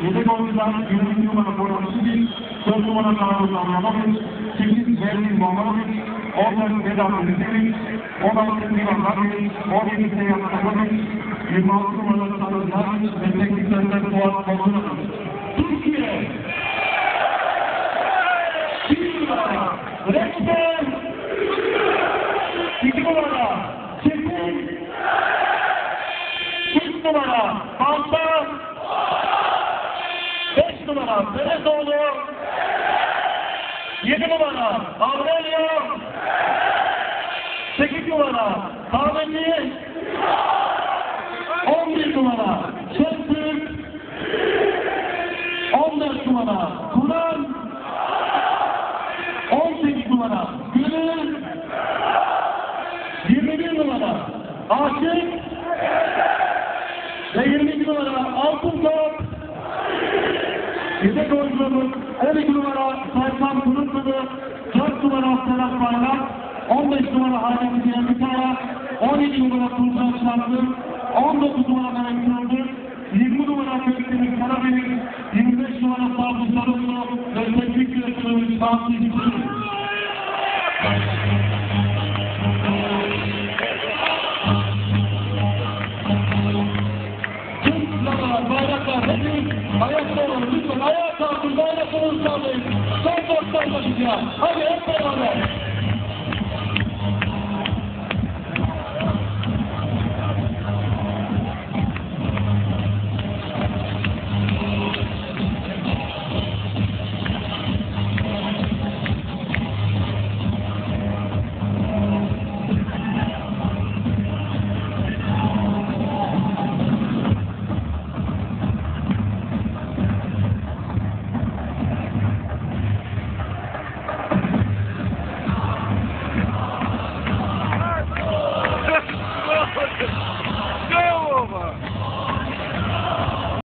Yedek oyuncular 20 numara Boransı'nın 4 numara Carlos Arnavut, 8 Berlin Bomanovic, 14 Vedat Ülkevic, 16 Milan Rakic, 17 Seyyat Takovic, 26 numara Sarı Zaric ve tekniklerden Fuat Bozunov. Türkiye! 1 numara Reçber! 2 numara Çetin! 3 numara Balta! 5 numara Berezoğlu, 7 numara Aurelio, 8 numara Kahveci, 11 numara Şentürk, 14 numara Kur'an, 18 numara Gönül, 21 numara Aşık ve 22 numara Altıntop. Yedek oyuncumuz 12 numara Serkan Kurutlu'du, 4 numara Sedat Bayrak, 15 numara Haydar Diyarbakır'a, 17 numara Tuğcan Şarkı, 19 numara Mehmet Kırıldı, 20 numara Kökdemir Karabeniz, 25 numara Sabri Sarıoğlu ve teknik direktörümüz Fatih İzmir. Bayraklar hepimiz ayakta olalım lütfen. Ayağa kalkın, bayraklarınızı sallayın. Son 90 başlayacağız. Hadi hep beraber.